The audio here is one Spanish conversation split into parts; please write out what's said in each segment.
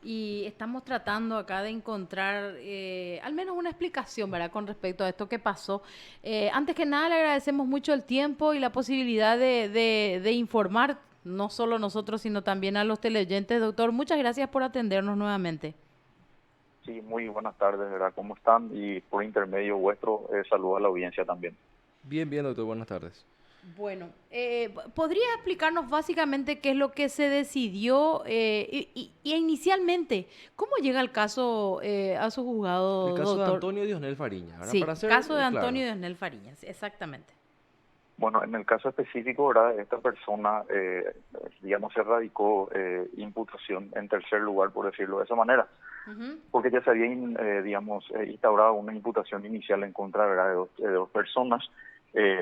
y estamos tratando acá de encontrar al menos una explicación, ¿verdad? Con respecto a esto que pasó. Antes que nada, le agradecemos mucho el tiempo y la posibilidad de informar, no solo nosotros, sino también a los teleoyentes. Doctor, muchas gracias por atendernos nuevamente. Sí, muy buenas tardes, ¿verdad? ¿Cómo están? Y por intermedio vuestro, saludo a la audiencia también. Bien, bien, doctor, buenas tardes. Bueno, ¿podría explicarnos básicamente qué es lo que se decidió y inicialmente, cómo llega el caso a su El juzgado, caso de doctor? Antonio Diosnel Fariña, ¿verdad? Sí, Para ser caso de Antonio claro. Diosnel Fariñas, exactamente. Bueno, en el caso específico, ¿verdad? Esta persona, digamos, se radicó imputación en tercer lugar, por decirlo de esa manera, Ujú. porque ya se había, digamos, instaurado una imputación inicial en contra, ¿verdad? De dos personas,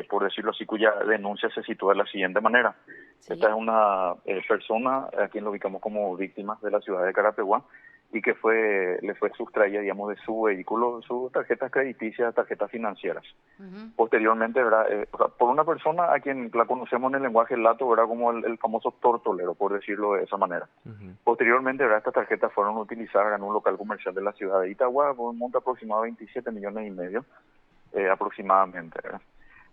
por decirlo así, cuya denuncia se sitúa de la siguiente manera. Esta Sí. es una persona a quien lo ubicamos como víctima de la ciudad de Carapeguá y que le fue sustraída, digamos, de su vehículo, sus tarjetas crediticias, tarjetas financieras. Ujú. Posteriormente, ¿verdad? O sea, por una persona a quien la conocemos en el lenguaje lato, ¿verdad? Como el famoso tortolero, por decirlo de esa manera. Ujú. Posteriormente, ¿verdad? Estas tarjetas fueron utilizadas en un local comercial de la ciudad de Itagua por un monto aproximado de 27 millones y medio, aproximadamente, ¿verdad?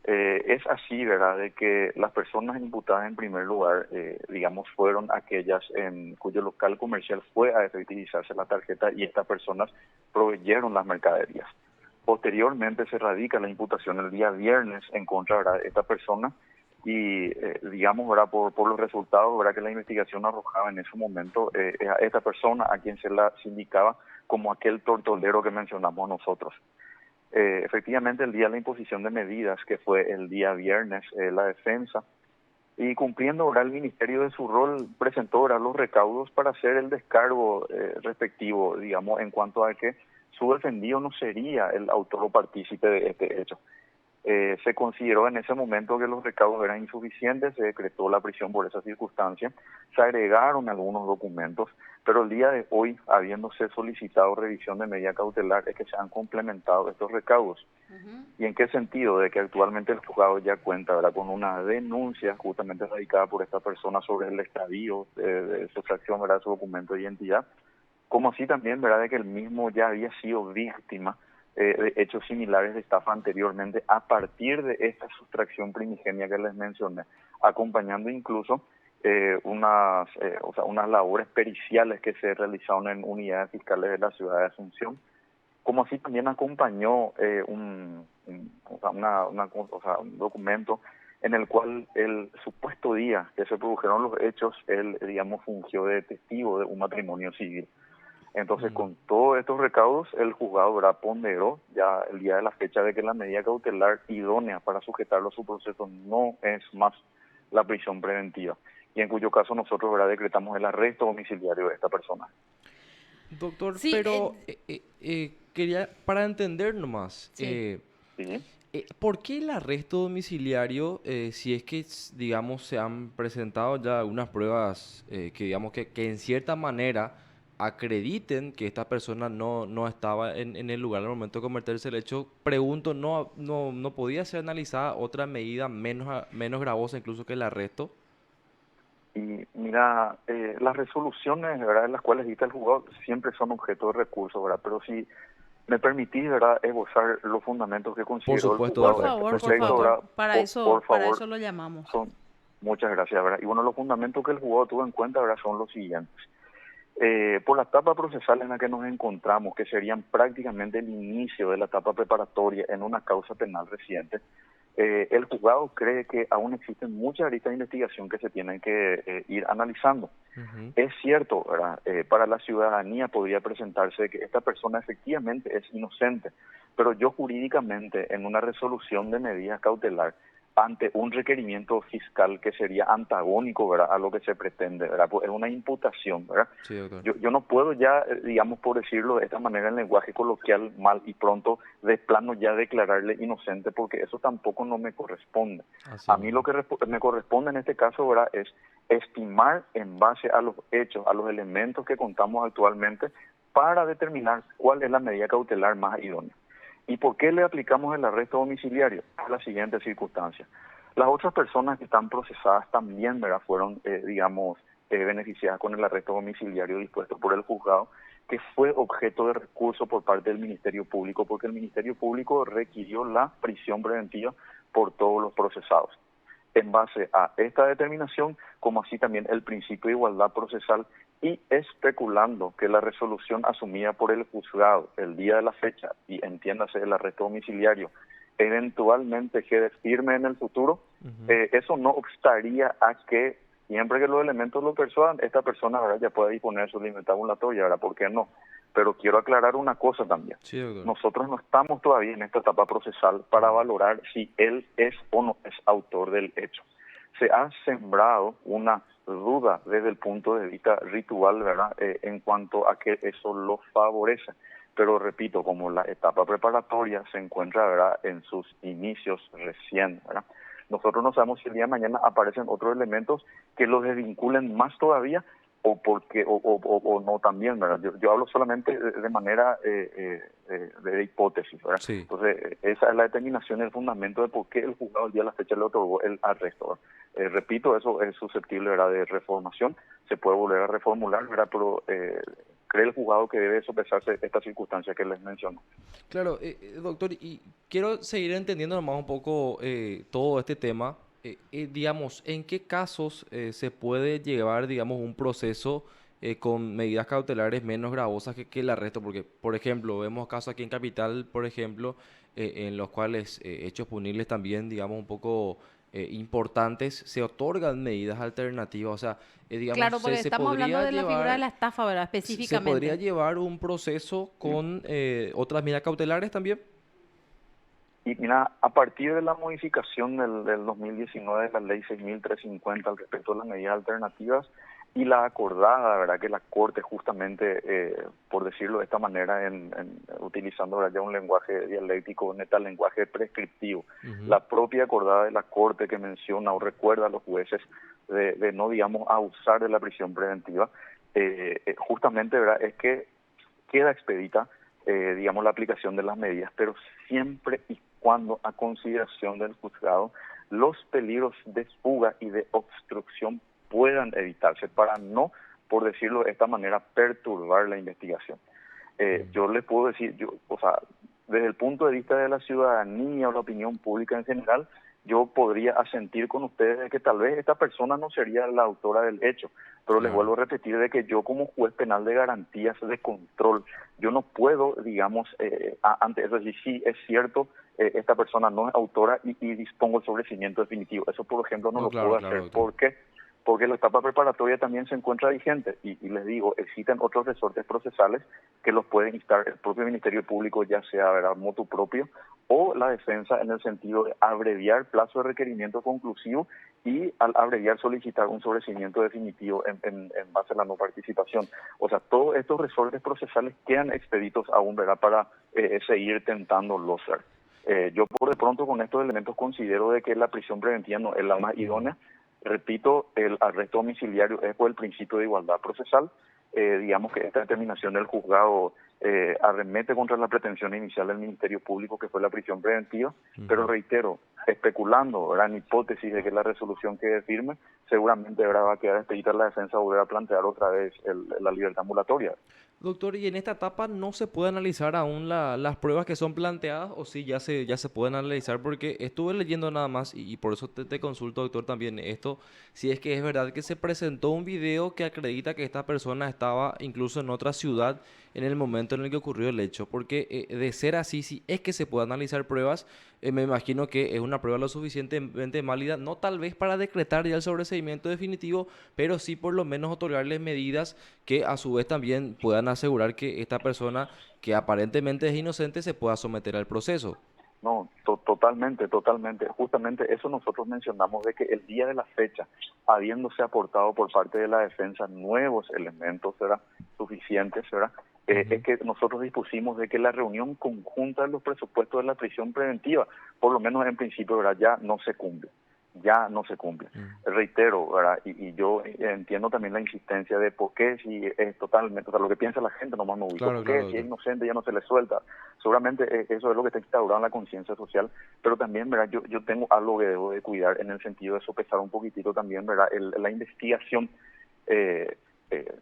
Es así, ¿verdad?, de que las personas imputadas en primer lugar, digamos, fueron aquellas en cuyo local comercial fue a efectivizarse la tarjeta y estas personas proveyeron las mercaderías. Posteriormente se radica la imputación el día viernes en contra, ¿verdad?, de esta persona y, digamos, ¿verdad?, por los resultados, ¿verdad?, que la investigación arrojaba en ese momento, a esta persona a quien se indicaba como aquel tortolero que mencionamos nosotros. Efectivamente, el día de la imposición de medidas, que fue el día viernes, la defensa, y cumpliendo ahora el ministerio de su rol, presentó ahora los recaudos para hacer el descargo respectivo, digamos, en cuanto a que su defendido no sería el autor o partícipe de este hecho. Se consideró en ese momento que los recaudos eran insuficientes, se decretó la prisión por esa circunstancia, se agregaron algunos documentos, pero el día de hoy, habiéndose solicitado revisión de medida cautelar, es que se han complementado estos recaudos. Ujú. ¿Y en qué sentido? De que actualmente el juzgado ya cuenta, ¿verdad?, con una denuncia justamente radicada por esta persona sobre el extravío de sustracción, ¿verdad?, de su documento de identidad, como así también, ¿verdad?, de que el mismo ya había sido víctima de hechos similares de estafa anteriormente a partir de esta sustracción primigenia que les mencioné, acompañando incluso o sea, unas labores periciales que se realizaron en unidades fiscales de la ciudad de Asunción, como así también acompañó o sea, o sea, un documento en el cual el supuesto día que se produjeron los hechos, él, digamos, fungió de testigo de un matrimonio civil. Entonces, Mm. con todos estos recaudos, el juzgado, ¿verdad?, ponderó ya el día de la fecha de que la medida cautelar idónea para sujetarlo a su proceso no es más la prisión preventiva, y en cuyo caso nosotros, ¿verdad?, decretamos el arresto domiciliario de esta persona. Doctor, Sí, pero quería, para entender nomás, sí. ¿Sí? ¿por qué el arresto domiciliario si es que, digamos, se han presentado ya algunas pruebas que, digamos, que en cierta manera acrediten que esta persona no estaba en el lugar al momento de cometerse el hecho? Pregunto, ¿no podía ser analizada otra medida menos gravosa incluso que el arresto? Y mira, las resoluciones, ¿verdad?, en las cuales dicta el juzgado siempre son objeto de recurso, ¿verdad? Pero si me permitís, ¿verdad?, esbozar los fundamentos que Por consideró el supuesto, Por juzgado doctor, en este favor, por por respecto, supuesto. favor. ¿verdad? Por Para favor, eso lo llamamos. son muchas gracias, ¿verdad? Y bueno, los fundamentos que el juzgado tuvo en cuenta, ¿verdad?, son los siguientes. Por la etapa procesal en la que nos encontramos, que serían prácticamente el inicio de la etapa preparatoria en una causa penal reciente, el juzgado cree que aún existen muchas aristas de investigación que se tienen que ir analizando. Ujú. Es cierto, ¿verdad? Para la ciudadanía podría presentarse que esta persona efectivamente es inocente, pero yo jurídicamente en una resolución de medidas cautelar ante un requerimiento fiscal que sería antagónico, ¿verdad?, a lo que se pretende, ¿verdad? Pues es una imputación, ¿verdad? Sí, doctor. Yo no puedo ya, digamos, por decirlo de esta manera en lenguaje coloquial, mal y pronto, de plano ya declararle inocente, porque eso tampoco no me corresponde. Así A mí lo mismo. que me corresponde en este caso, ¿verdad?, es estimar en base a los hechos, a los elementos que contamos actualmente, para determinar cuál es la medida cautelar más idónea. ¿Y por qué le aplicamos el arresto domiciliario? A la siguiente circunstancia. Las otras personas que están procesadas también, ¿verdad?, fueron, digamos, beneficiadas con el arresto domiciliario dispuesto por el juzgado, que fue objeto de recurso por parte del Ministerio Público, porque el Ministerio Público requirió la prisión preventiva por todos los procesados. En base a esta determinación, como así también el principio de igualdad procesal, y especulando que la resolución asumida por el juzgado el día de la fecha, y entiéndase el arresto domiciliario, eventualmente quede firme en el futuro, eso no obstaría a que siempre que los elementos lo persuadan, esta persona, ¿verdad?, ya puede disponer de su libertad ambulatoria, ¿verdad? ¿Por qué no? Pero quiero aclarar una cosa también. Sí, doctor. Nosotros no estamos todavía en esta etapa procesal para valorar si él es o no es autor del hecho. Se ha sembrado una duda desde el punto de vista ritual, ¿verdad?, en cuanto a que eso lo favorece. Pero repito, como la etapa preparatoria se encuentra, ¿verdad?, en sus inicios recién, ¿verdad?, nosotros no sabemos si el día de mañana aparecen otros elementos que los desvinculen más todavía o porque o no también, ¿verdad? Yo hablo solamente de manera de hipótesis, ¿verdad? Sí. Entonces, esa es la determinación y el fundamento de por qué el juzgado el día de la fecha le otorgó el arresto, ¿verdad? Repito, eso es susceptible, ¿verdad?, de reformación, se puede volver a reformular, ¿verdad?, pero cree el juzgado que debe sopesarse esta circunstancia que les menciono. Claro, doctor, y quiero seguir entendiendo nomás un poco todo este tema. Digamos, ¿en qué casos se puede llevar, digamos, un proceso con medidas cautelares menos gravosas que el arresto? Porque, por ejemplo, vemos casos aquí en Capital, por ejemplo, en los cuales hechos punibles también, digamos, un poco importantes, se otorgan medidas alternativas. O sea, digamos, Claro, porque se estamos hablando podría de la figura de llevar... la estafa, ¿verdad? ¿Se podría Específicamente. llevar un proceso con otras medidas cautelares también? Y mira, a partir de la modificación del 2019 de la ley 6.350 al respecto de las medidas alternativas y la acordada, ¿verdad?, que la Corte justamente, por decirlo de esta manera, utilizando, ¿verdad?, ya un lenguaje dialéctico, neta lenguaje prescriptivo, Ujú. la propia acordada de la Corte que menciona o recuerda a los jueces de no, digamos, abusar de la prisión preventiva, justamente, ¿verdad?, es que queda expedita, digamos, la aplicación de las medidas, pero siempre y cuando a consideración del juzgado los peligros de fuga y de obstrucción puedan evitarse para no, por decirlo de esta manera, perturbar la investigación. Yo le puedo decir, o sea, desde el punto de vista de la ciudadanía o la opinión pública en general, yo podría asentir con ustedes de que tal vez esta persona no sería la autora del hecho, pero les Claro. vuelvo a repetir de que yo como juez penal de garantías de control, yo no puedo, digamos, ante eso decir, sí, es cierto, esta persona no es autora y dispongo el sobreseimiento definitivo. Eso, por ejemplo, no No, lo claro, puedo claro, hacer. doctor. ¿Por qué? Porque la etapa preparatoria también se encuentra vigente y les digo, existen otros resortes procesales que los pueden instar el propio Ministerio Público, ya sea, ¿verdad?, motu propio, o la defensa en el sentido de abreviar plazo de requerimiento conclusivo y al abreviar solicitar un sobreseimiento definitivo en base a la no participación. O sea, todos estos resortes procesales quedan expeditos aún, ¿verdad?, para seguir tentándolos ser. Yo por de pronto con estos elementos considero de que la prisión preventiva no es la más idónea. Repito, el arresto domiciliario es por el principio de igualdad procesal. Digamos que esta determinación del juzgado arremete contra la pretensión inicial del Ministerio Público, que fue la prisión preventiva, pero reitero, especulando, ¿verdad?, en hipótesis de que la resolución quede firme, seguramente, ¿verdad?, va a quedar expedita la defensa volver a plantear otra vez la libertad ambulatoria. Doctor, ¿y en esta etapa no se puede analizar aún las pruebas que son planteadas o sí ya se pueden analizar? Porque estuve leyendo nada más y por eso te consulto, doctor, también esto, si es que es verdad que se presentó un video que acredita que esta persona estaba incluso en otra ciudad en el momento en el que ocurrió el hecho. Porque de ser así, si es que se puede analizar pruebas, me imagino que es una prueba lo suficientemente válida, no tal vez para decretar ya el sobreseimiento definitivo, pero sí por lo menos otorgarles medidas que a su vez también puedan asegurar que esta persona que aparentemente es inocente se pueda someter al proceso. No, totalmente, totalmente. Justamente eso nosotros mencionamos de que el día de la fecha, habiéndose aportado por parte de la defensa nuevos elementos, ¿verdad?, suficientes, ¿verdad?, es Ujú. que nosotros dispusimos de que la reunión conjunta de los presupuestos de la prisión preventiva, por lo menos en principio, ¿verdad?, ya no se cumple. Ya no se cumple. Mm. Reitero, ¿verdad?, y yo entiendo también la insistencia de por qué si es totalmente, o sea, lo que piensa la gente nomás me ubico, Claro, por claro, qué si es doctor. inocente ya no se le suelta. Seguramente eso es lo que está instaurado en la conciencia social, pero también, ¿verdad?, yo tengo algo que debo de cuidar en el sentido de sopesar un poquitito también, ¿verdad?, la investigación Eh, eh,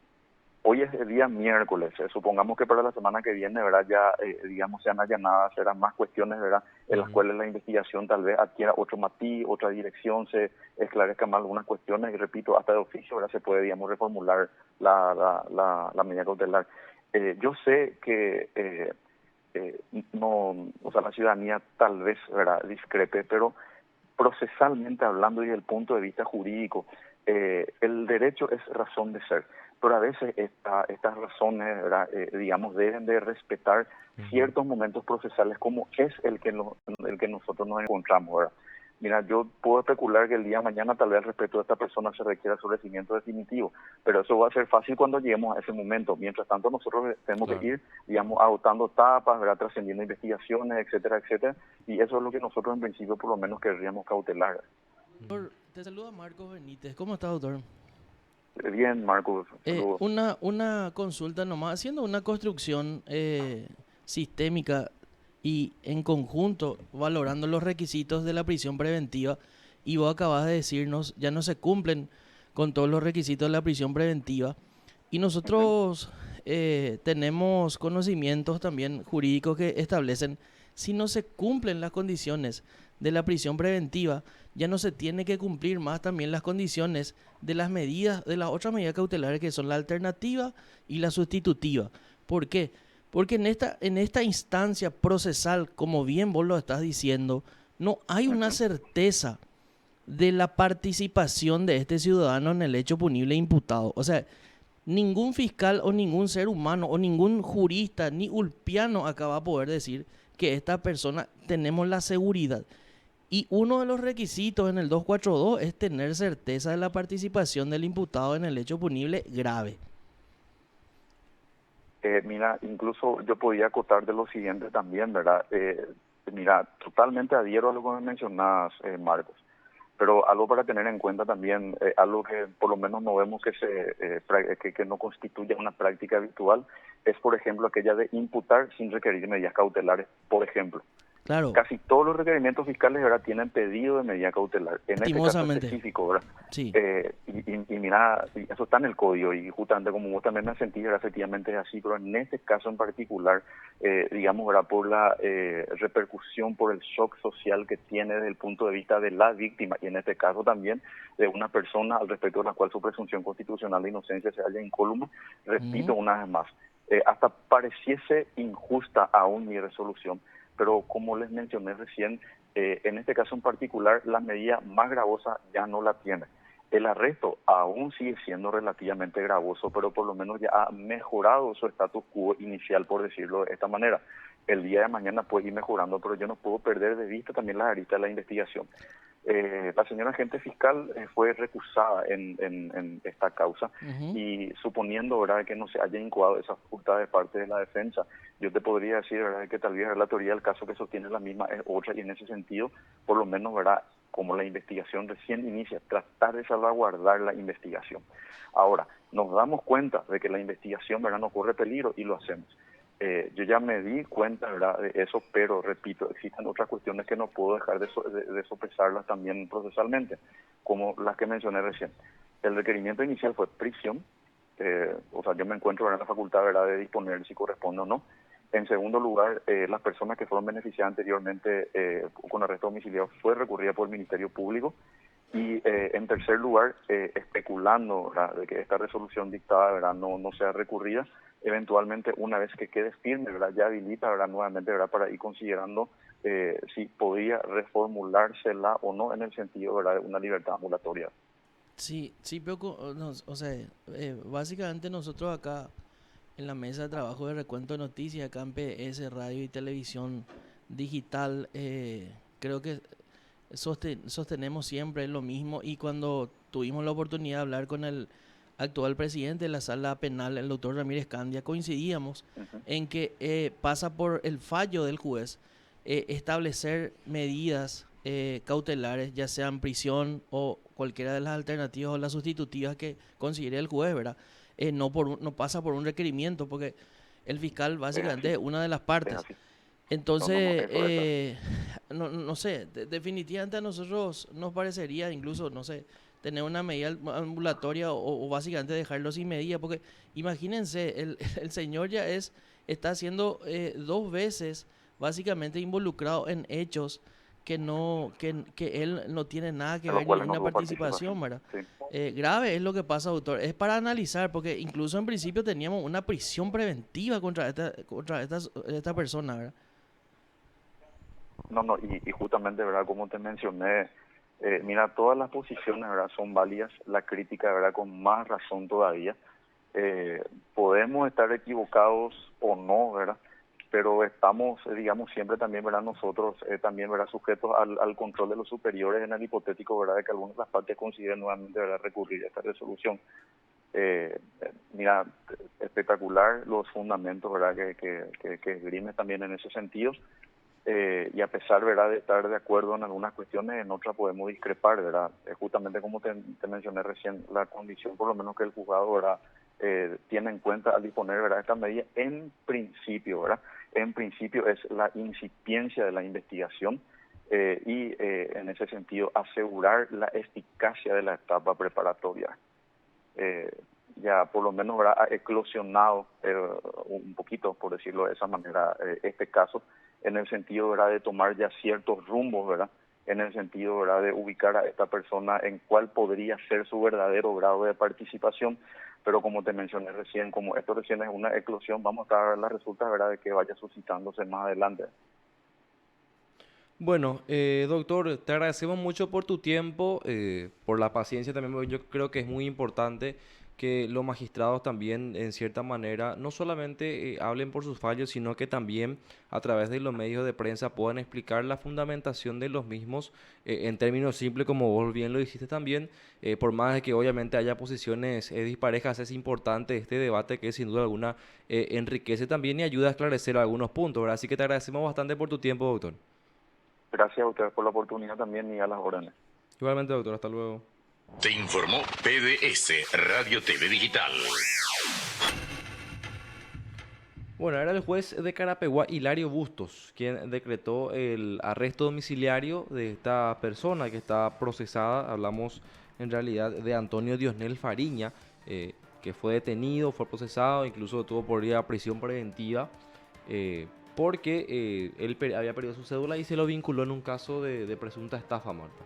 Hoy es el día miércoles, supongamos que para la semana que viene, ¿verdad? Ya, digamos, sean allanadas, serán más cuestiones, ¿verdad? En las cuales la investigación tal vez adquiera otro matiz, otra dirección, se esclarezcan más algunas cuestiones y repito, hasta de oficio, ¿verdad? Se puede, digamos, reformular la medida cautelar. Yo sé que no, o sea, la ciudadanía tal vez, ¿verdad? Discrepe, pero procesalmente hablando y desde el punto de vista jurídico, el derecho es razón de ser, pero a veces estas razones, ¿verdad? Digamos, deben de respetar ciertos momentos procesales como es el que nosotros nos encontramos, ¿verdad? Mira, yo puedo especular que el día de mañana tal vez al respecto de esta persona se requiera su recibimiento definitivo, pero eso va a ser fácil cuando lleguemos a ese momento. Mientras tanto, nosotros tenemos que ir, digamos, agotando etapas, ¿verdad? Trascendiendo investigaciones, etcétera, etcétera, y eso es lo que nosotros en principio por lo menos querríamos cautelar. Doctor, te saluda Marcos Benítez. ¿Cómo está, doctor? Bien, Marcos, saludos. Una consulta nomás, haciendo una construcción sistémica y en conjunto valorando los requisitos de la prisión preventiva, y vos acabas de decirnos, ya no se cumplen con todos los requisitos de la prisión preventiva, y nosotros tenemos conocimientos también jurídicos que establecen, si no se cumplen las condiciones de la prisión preventiva, ya no se tiene que cumplir más también las condiciones de las medidas, de las otras medidas cautelares que son la alternativa y la sustitutiva. ¿Por qué? Porque en esta instancia procesal, como bien vos lo estás diciendo, no hay una certeza de la participación de este ciudadano en el hecho punible imputado. O sea, ningún fiscal o ningún ser humano o ningún jurista ni ulpiano acá va a poder decir que esta persona tenemos la seguridad. Y uno de los requisitos en el 242 es tener certeza de la participación del imputado en el hecho punible grave. Mira, incluso yo podía acotar de lo siguiente también, ¿verdad? Mira, totalmente adhiero a lo que me mencionabas, Marcos, pero algo para tener en cuenta también, algo que por lo menos no vemos que no constituya una práctica habitual, es por ejemplo aquella de imputar sin requerir medidas cautelares, por ejemplo. Claro. Casi todos los requerimientos fiscales, ¿verdad?, tienen pedido de medida cautelar. En este caso específico, ¿verdad? Sí. Y mira, eso está en el código y justamente como vos también me has sentido, efectivamente es así, pero en este caso en particular, digamos, ¿verdad?, por la repercusión, por el shock social que tiene desde el punto de vista de la víctima y en este caso también de una persona al respecto de la cual su presunción constitucional de inocencia se halla incólume, repito una vez más, hasta pareciese injusta aún mi resolución, pero como les mencioné recién, en este caso en particular, la medida más gravosa ya no la tiene. El arresto aún sigue siendo relativamente gravoso, pero por lo menos ya ha mejorado su status quo inicial, por decirlo de esta manera. El día de mañana puede ir mejorando, pero yo no puedo perder de vista también las aristas de la investigación. La señora agente fiscal fue recusada en esta causa y suponiendo, ¿verdad?, que no se haya incoado esa facultad de parte de la defensa, yo te podría decir, ¿verdad?, que tal vez la teoría del caso que sostiene la misma es otra y en ese sentido, por lo menos, ¿verdad?, como la investigación recién inicia, tratar de salvaguardar la investigación. Ahora, nos damos cuenta de que la investigación, ¿verdad?, no corre peligro y lo hacemos. Yo ya me di cuenta, ¿verdad?, de eso, pero repito, existen otras cuestiones que no puedo dejar de sopesarlas también procesalmente, como las que mencioné recién. El requerimiento inicial fue prisión, o sea, yo me encuentro en la facultad, ¿verdad?, de disponer si corresponde o no. En segundo lugar, las personas que fueron beneficiadas anteriormente con arresto domiciliario fue recurrida por el Ministerio Público. Y en tercer lugar, especulando, ¿verdad?, de que esta resolución dictada, ¿verdad?, no sea recurrida, eventualmente una vez que quede firme, ¿verdad?, ya habilita, ¿verdad?, nuevamente, ¿verdad?, para ir considerando si podría reformulársela o no en el sentido, ¿verdad?, de una libertad ambulatoria. Sí, pero o sea, básicamente nosotros acá en la mesa de trabajo de recuento de noticias, acá en PS, radio y televisión digital, creo que sostenemos siempre lo mismo, y cuando tuvimos la oportunidad de hablar con el actual presidente de la sala penal, el doctor Ramírez Candia, coincidíamos en que pasa por el fallo del juez establecer medidas cautelares, ya sean prisión o cualquiera de las alternativas o las sustitutivas que considere el juez, ¿verdad? No pasa por un requerimiento, porque el fiscal básicamente es una de las partes. Entonces, no sé, definitivamente a nosotros nos parecería, incluso, no sé, tener una medida ambulatoria o básicamente dejarlo sin medida, porque imagínense, el señor ya está siendo 2 veces básicamente involucrado en hechos que él no tiene nada que en los ver ni cuales no una tuvo participación, participación. ¿verdad? Sí. Grave es lo que pasa, doctor. Es para analizar, porque incluso en principio teníamos una prisión preventiva contra esta persona, ¿verdad? No, no, y justamente, ¿verdad? Como te mencioné, mira, todas las posiciones, ¿verdad? Son válidas, la crítica, ¿verdad? Con más razón todavía. Podemos estar equivocados o no, ¿verdad? Pero estamos, digamos, siempre también, ¿verdad? Nosotros también, ¿verdad? Sujetos al control de los superiores en el hipotético, ¿verdad? De que algunas de las partes consideren nuevamente, ¿verdad? Recurrir a esta resolución. Eh, Mira, espectacular los fundamentos, ¿verdad? Que esgrime también en ese sentido. Y a pesar, ¿verdad?, de estar de acuerdo en algunas cuestiones, en otras podemos discrepar, ¿verdad? Justamente como te mencioné recién, la condición, por lo menos que el juzgado, ¿verdad?, tiene en cuenta al disponer, ¿verdad?, esta medida, en principio, ¿verdad? En principio es la incipiencia de la investigación en ese sentido asegurar la eficacia de la etapa preparatoria. Ya por lo menos, ¿verdad?, ha eclosionado un poquito, por decirlo de esa manera, este caso, en el sentido, ¿verdad?, de tomar ya ciertos rumbos, ¿verdad?, en el sentido, ¿verdad?, de ubicar a esta persona en cuál podría ser su verdadero grado de participación, pero como te mencioné recién, como esto recién es una eclosión, vamos a ver las resultas, ¿verdad?, de que vaya suscitándose más adelante. Bueno, doctor, te agradecemos mucho por tu tiempo, por la paciencia también, porque yo creo que es muy importante que los magistrados también, en cierta manera, no solamente hablen por sus fallos, sino que también a través de los medios de prensa puedan explicar la fundamentación de los mismos en términos simples, como vos bien lo dijiste también, por más de que obviamente haya posiciones disparejas, es importante este debate que sin duda alguna enriquece también y ayuda a esclarecer algunos puntos, ¿verdad? Así que te agradecemos bastante por tu tiempo, doctor. Gracias a ustedes por la oportunidad también y a las órdenes. Igualmente, doctor, hasta luego. Te informó PDS Radio TV Digital. Bueno, era el juez de Carapeguá, Hilario Bustos, quien decretó el arresto domiciliario de esta persona que está procesada. Hablamos en realidad de Antonio Diosnel Fariña, que fue detenido, fue procesado, incluso tuvo por vía prisión preventiva, porque él había perdido su cédula y se lo vinculó en un caso de presunta estafa, Marta.